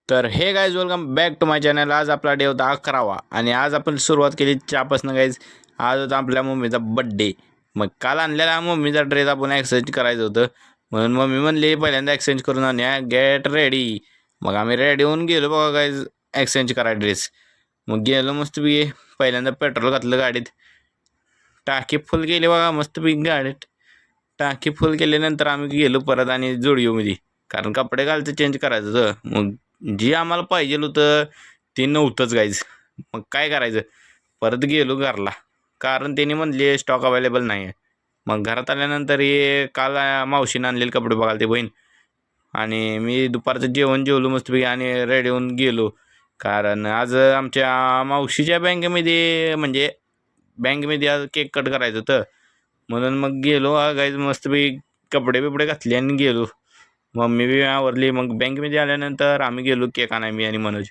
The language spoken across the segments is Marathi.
तर हे guys welcome back to my channel. आज आपला डे होता 11वा आणि आज आपण सुरुवात केली चहापासून. गाईज आज होता आपल्या मम्मीचा बड्डे. मग काल आणलेला मम्मीचा ड्रेस आपण एक्सचेंज करायचं होतं म्हणून मम्मी म्हणली पहिल्यांदा एक्सचेंज करून आणूया, गेट रेडी. मग आम्ही रेडी होऊन गेलो बघा गाईज एक्सचेंज करायला ड्रेस. मग गेलो मस्तपैकी, पहिल्यांदा पेट्रोल घातलं गाडीत, टाकी फुल केली बघा मस्तपैकी गाडीत. टाकी फुल केल्यानंतर आम्ही गेलो परत आणि जुडिओमध्ये, कारण कपडे घालतं चेंज करायचं होतं. मग जी आम्हाला पाहिजे होतं ते नव्हतंच गाईज. मग काय करायचं, परत गेलो घरला, कारण त्यांनी म्हणले स्टॉक अवेलेबल नाही आहे. मग घरात आल्यानंतर हे काल मावशीनं आणलेले कपडे बघाल ते बहीण, आणि मी दुपारचं जेवण जेवलो मस्तपैकी आणि रेडी होऊन गेलो. कारण आज आमच्या मावशीच्या बँकेमध्ये बँकेमध्ये आज केक कट करायचं होतं म्हणून मग गेलो गाईज. मस्तपैकी कपडे बिपडे घातले आणि गेलो. मम्मी बी आवरली. मग बँकेमध्ये आल्यानंतर आम्ही गेलो केक आणाय, मी आणि मनोज.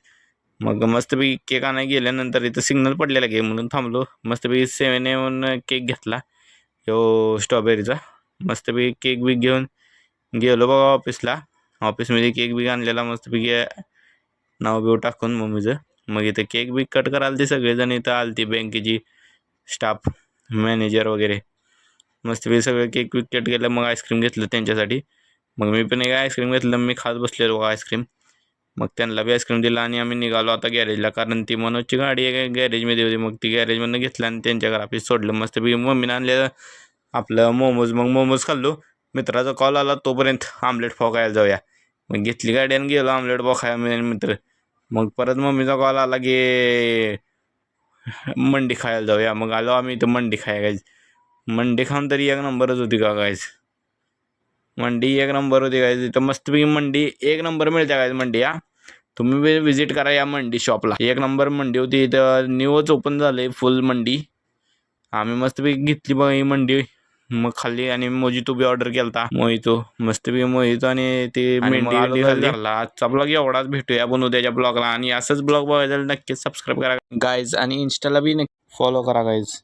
मग मस्तपैकी केक आणाय गेल्यानंतर इथं सिग्नल पडलेला घे म्हणून थांबलो. मस्तपैकी 7-in-1 केक घेतला, तो स्ट्रॉबेरीचा. मस्तपैकी केक बी घेऊन गेलो बघा ऑफिसला. ऑफिसमध्ये केक बी आणलेला मस्तपैकी, नाव बिव टाकून मम्मीचं. मग इथं केक बी कट करायला ते सगळेजण इथं आलते, बँकेची स्टाफ, मॅनेजर वगैरे. मस्तपैकी सगळं केक विक कट केलं. मग आईस्क्रीम घेतलं त्यांच्यासाठी. मग मी पण एक आईस्क्रीम घेतलं, मी खात बसलेलो बघा आईस्क्रीम. मग त्यांना बी आईस्क्रीम दिला आणि आम्ही निघालो आता गॅरेजला, कारण ती मनोजची गाडी आहे गॅरेजमध्ये होती. मग ती गॅरेजमधनं घेतलं आणि त्यांच्या घरापाशी सोडलं. मस्तपैकी मम्मीनं आणलेलं आपलं मोमोज. मग मोमोज खाल्लो. मित्राचा कॉल आला, तोपर्यंत आमलेट पाव खायला जाऊया. मग घेतली गाडी आणि गेलो आमलेट पाव खायला मित्र. मग परत मम्मीचा कॉल आला की मंडी खायला जाऊया. मग आलो आम्ही इथं मंडी खायला. मंडी खाऊन तरी एक नंबरच होती का गायज. मंडी एक नंबर होती गायज. इथं मस्तपैकी मंडी एक नंबर मिळते गायज मंडी. तुम्ही बी विजिट करा या मंडी शॉपला, एक नंबर मंडी होती. इथं न्यूच ओपन झाले फुल मंडी. आम्ही मस्तपैकी घेतली बघा ही मंडी. मग खाल्ली आणि मोजितो बी ऑर्डर केला, मोहितो. मस्तपैकी मोहितो आणि ते मेंढी खाल्ली. आजचा ब्लॉग एवढाच, भेटूया आपण उद्याच्या ब्लॉगला. आणि असंच ब्लॉग बघायला नक्कीच सबस्क्राईब करा गायज, आणि इंस्टाला बी नक्की फॉलो करा गायज.